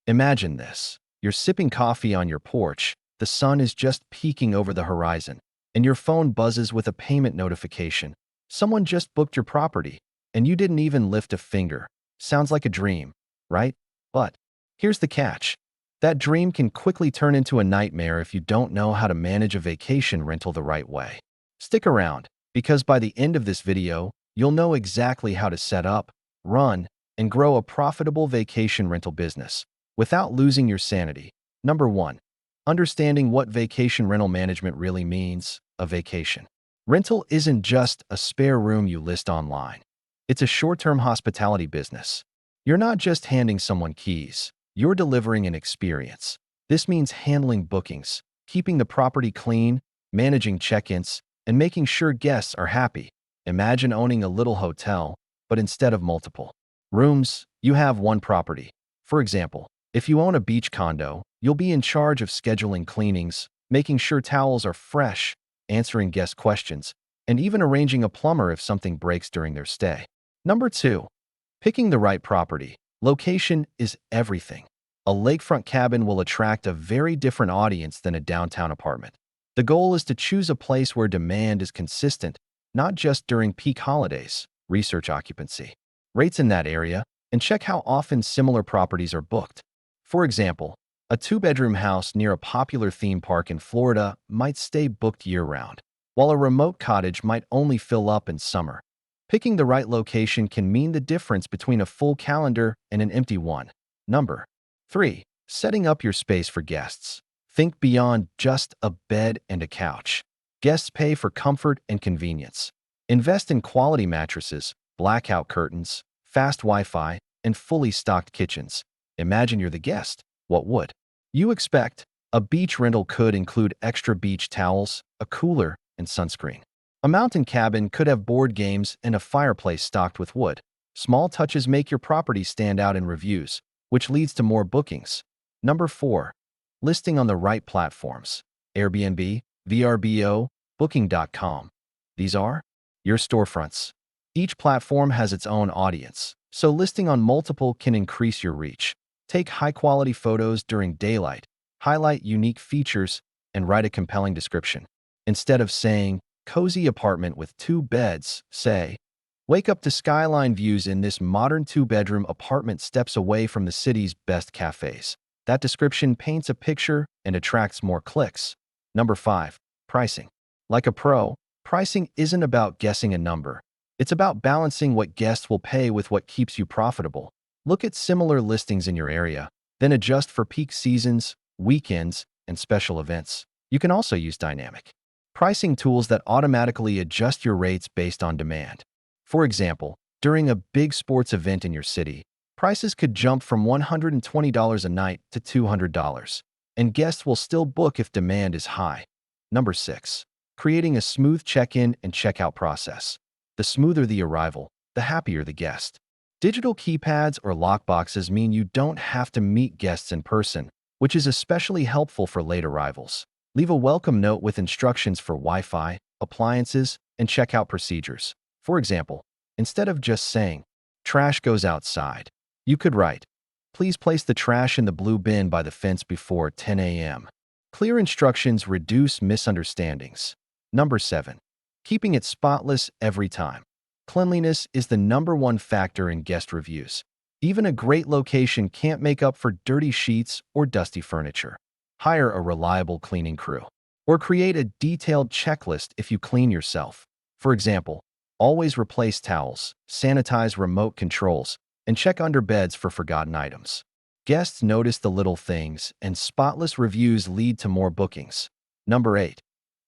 Imagine this. You're sipping coffee on your porch, the sun is just peeking over the horizon, and your phone buzzes with a payment notification. Someone just booked your property, and you didn't even lift a finger. Sounds like a dream, right? But here's the catch. That dream can quickly turn into a nightmare if you don't know how to manage a vacation rental the right way. Stick around, because by the end of this video, you'll know exactly how to set up, run, and grow a profitable vacation rental business without losing your sanity. Number 1. Understanding what vacation rental management really means. A vacation rental isn't just a spare room you list online. It's a short-term hospitality business. You're not just handing someone keys. You're delivering an experience. This means handling bookings, keeping the property clean, managing check-ins, and making sure guests are happy. Imagine owning a little hotel, but instead of multiple rooms, you have one property. For example, if you own a beach condo, you'll be in charge of scheduling cleanings, making sure towels are fresh, answering guest questions, and even arranging a plumber if something breaks during their stay. Number 2. Picking the right property. Location is everything. A lakefront cabin will attract a very different audience than a downtown apartment. The goal is to choose a place where demand is consistent, not just during peak holidays. Research occupancy rates in that area and check how often similar properties are booked. For example, a 2-bedroom house near a popular theme park in Florida might stay booked year-round, while a remote cottage might only fill up in summer. Picking the right location can mean the difference between a full calendar and an empty one. Number 3. Setting up your space for guests. Think beyond just a bed and a couch. Guests pay for comfort and convenience. Invest in quality mattresses, blackout curtains, fast Wi-Fi, and fully stocked kitchens. Imagine you're the guest. What would you expect? A beach rental could include extra beach towels, a cooler, and sunscreen. A mountain cabin could have board games and a fireplace stocked with wood. Small touches make your property stand out in reviews, which leads to more bookings. Number 4. Listing on the right platforms. Airbnb, Vrbo, Booking.com. These are your storefronts. Each platform has its own audience, so listing on multiple can increase your reach. Take high-quality photos during daylight, highlight unique features, and write a compelling description. Instead of saying, "cozy apartment with 2 beds," say, "wake up to skyline views in this modern 2-bedroom apartment steps away from the city's best cafes." That description paints a picture and attracts more clicks. Number 5. Pricing. Like a pro, pricing isn't about guessing a number. It's about balancing what guests will pay with what keeps you profitable. Look at similar listings in your area, then adjust for peak seasons, weekends, and special events. You can also use dynamic pricing tools that automatically adjust your rates based on demand. For example, during a big sports event in your city, prices could jump from $120 a night to $200, and guests will still book if demand is high. Number 6. Creating a smooth check-in and check-out process. The smoother the arrival, the happier the guest. Digital keypads or lockboxes mean you don't have to meet guests in person, which is especially helpful for late arrivals. Leave a welcome note with instructions for Wi-Fi, appliances, and checkout procedures. For example, instead of just saying, "trash goes outside," you could write, "please place the trash in the blue bin by the fence before 10 a.m." Clear instructions reduce misunderstandings. Number 7. Keeping it spotless every time. Cleanliness is the number 1 factor in guest reviews. Even a great location can't make up for dirty sheets or dusty furniture. Hire a reliable cleaning crew, or create a detailed checklist if you clean yourself. For example, always replace towels, sanitize remote controls, and check under beds for forgotten items. Guests notice the little things, and spotless reviews lead to more bookings. Number 8.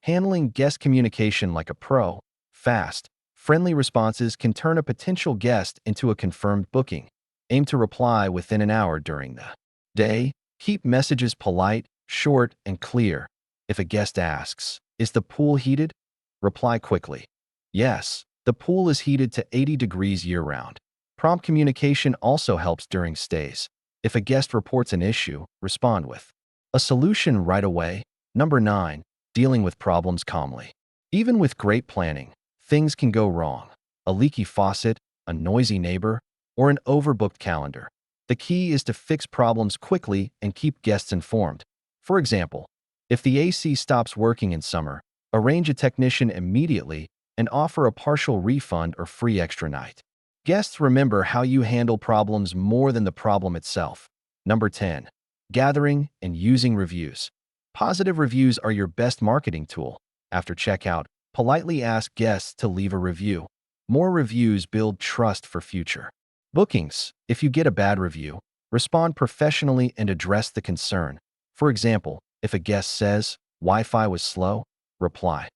Handling guest communication like a pro. Fast, friendly responses can turn a potential guest into a confirmed booking. Aim to reply within an hour during the day. Keep messages polite, short, and clear. If a guest asks, "Is the pool heated?" reply quickly, "Yes, the pool is heated to 80 degrees year-round." Prompt communication also helps during stays. If a guest reports an issue, respond with a solution right away. Number 9. Dealing with problems calmly. Even with great planning, things can go wrong. A leaky faucet, a noisy neighbor, or an overbooked calendar. The key is to fix problems quickly and keep guests informed. For example, if the AC stops working in summer, arrange a technician immediately and offer a partial refund or free extra night. Guests remember how you handle problems more than the problem itself. Number 10. Gathering and using reviews. Positive reviews are your best marketing tool. After checkout, politely ask guests to leave a review. More reviews build trust for future bookings. If you get a bad review, respond professionally and address the concern. For example, if a guest says, "Wi-Fi was slow," reply,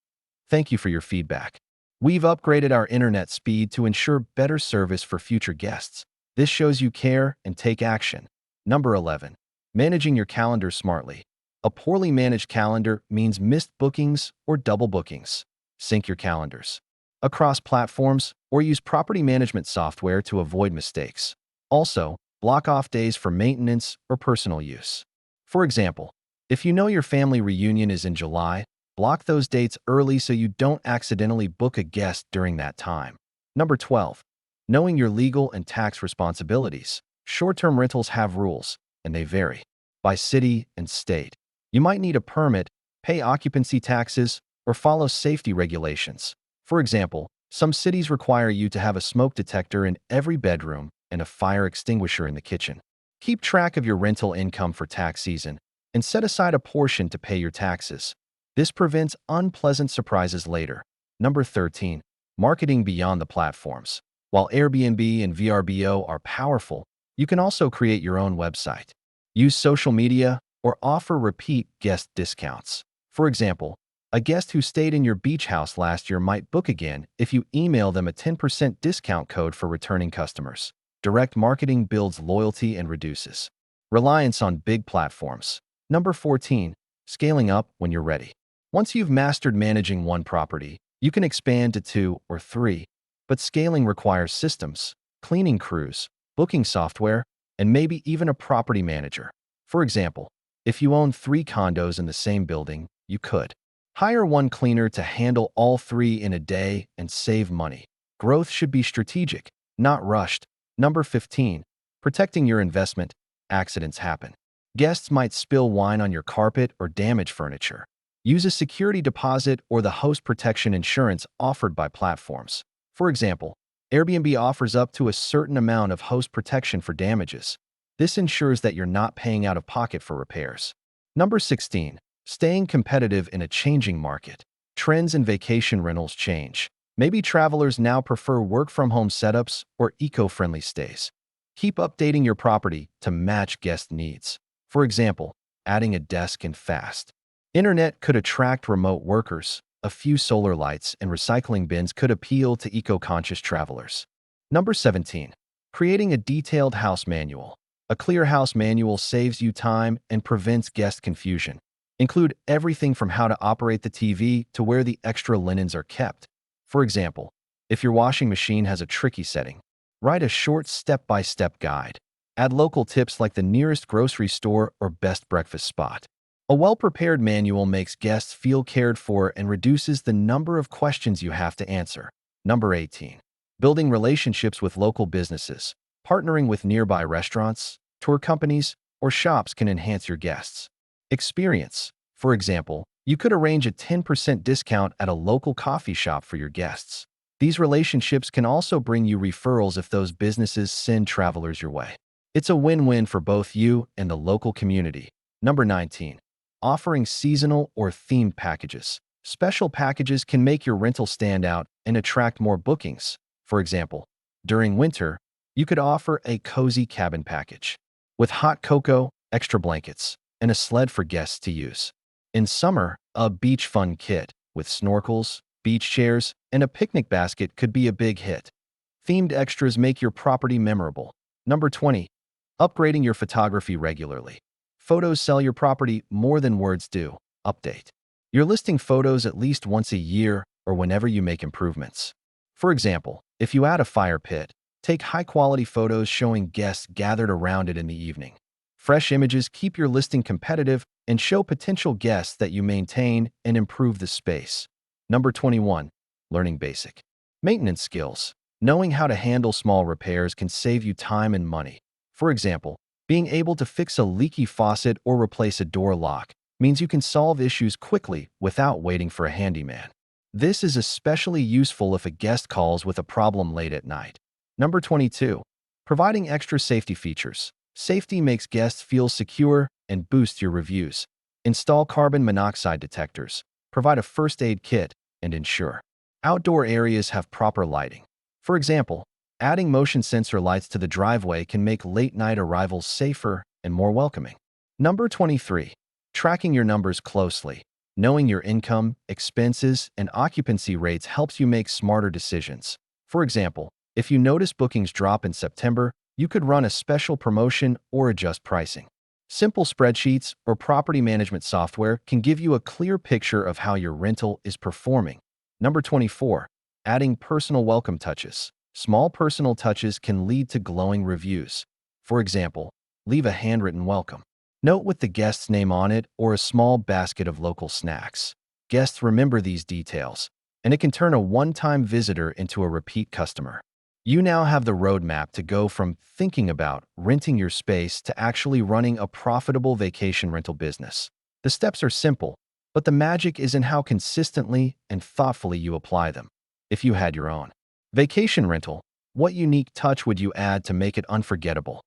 "Thank you for your feedback. We've upgraded our internet speed to ensure better service for future guests." This shows you care and take action. Number 11. Managing your calendar smartly. A poorly managed calendar means missed bookings or double bookings. Sync your calendars across platforms or use property management software to avoid mistakes. Also, block off days for maintenance or personal use. For example, if you know your family reunion is in July, block those dates early so you don't accidentally book a guest during that time. Number 12. Knowing your legal and tax responsibilities. Short-term rentals have rules, and they vary by city and state. You might need a permit, pay occupancy taxes, or follow safety regulations. For example, some cities require you to have a smoke detector in every bedroom and a fire extinguisher in the kitchen. Keep track of your rental income for tax season and set aside a portion to pay your taxes. This prevents unpleasant surprises later. Number 13. Marketing beyond the platforms. While Airbnb and Vrbo are powerful, you can also create your own website. Use social media or offer repeat guest discounts. For example, a guest who stayed in your beach house last year might book again if you email them a 10% discount code for returning customers. Direct marketing builds loyalty and reduces reliance on big platforms. Number 14. Scaling up when you're ready. Once you've mastered managing one property, you can expand to 2 or 3, but scaling requires systems, cleaning crews, booking software, and maybe even a property manager. For example, if you own 3 condos in the same building, you could hire one cleaner to handle all 3 in a day and save money. Growth should be strategic, not rushed. Number 15. Protecting your investment. Accidents happen. Guests might spill wine on your carpet or damage furniture. Use a security deposit or the host protection insurance offered by platforms. For example, Airbnb offers up to a certain amount of host protection for damages. This ensures that you're not paying out of pocket for repairs. Number 16. Staying competitive in a changing market. Trends in vacation rentals change. Maybe travelers now prefer work-from-home setups or eco-friendly stays. Keep updating your property to match guest needs. For example, adding a desk and fast internet could attract remote workers. A few solar lights and recycling bins could appeal to eco-conscious travelers. Number 17. Creating a detailed house manual. A clear house manual saves you time and prevents guest confusion. Include everything from how to operate the TV to where the extra linens are kept. For example, if your washing machine has a tricky setting, write a short step-by-step guide. Add local tips like the nearest grocery store or best breakfast spot. A well-prepared manual makes guests feel cared for and reduces the number of questions you have to answer. Number 18. Building relationships with local businesses. Partnering with nearby restaurants, tour companies, or shops can enhance your guests' experience. For example, you could arrange a 10% discount at a local coffee shop for your guests. These relationships can also bring you referrals if those businesses send travelers your way. It's a win-win for both you and the local community. Number 19. Offering seasonal or themed packages. Special packages can make your rental stand out and attract more bookings. For example, during winter, you could offer a cozy cabin package with hot cocoa, extra blankets, and a sled for guests to use. In summer, a beach fun kit with snorkels, beach chairs, and a picnic basket could be a big hit. Themed extras make your property memorable. Number 20. Upgrading your photography regularly. Photos sell your property more than words do. Update your listing photos at least once a year or whenever you make improvements. For example, if you add a fire pit, take high-quality photos showing guests gathered around it in the evening. Fresh images keep your listing competitive and show potential guests that you maintain and improve the space. Number 21. Learning basic maintenance skills. Knowing how to handle small repairs can save you time and money. For example, being able to fix a leaky faucet or replace a door lock means you can solve issues quickly without waiting for a handyman. This is especially useful if a guest calls with a problem late at night. Number 22. Providing extra safety features. Safety makes guests feel secure and boosts your reviews. Install carbon monoxide detectors, provide a first aid kit, and ensure outdoor areas have proper lighting. For example, adding motion sensor lights to the driveway can make late-night arrivals safer and more welcoming. Number 23. Tracking your numbers closely. Knowing your income, expenses, and occupancy rates helps you make smarter decisions. For example, if you notice bookings drop in September, you could run a special promotion or adjust pricing. Simple spreadsheets or property management software can give you a clear picture of how your rental is performing. Number 24. Adding personal welcome touches. Small personal touches can lead to glowing reviews. For example, leave a handwritten welcome note with the guest's name on it or a small basket of local snacks. Guests remember these details, and it can turn a one-time visitor into a repeat customer. You now have the roadmap to go from thinking about renting your space to actually running a profitable vacation rental business. The steps are simple, but the magic is in how consistently and thoughtfully you apply them. If you had your own vacation rental, what unique touch would you add to make it unforgettable?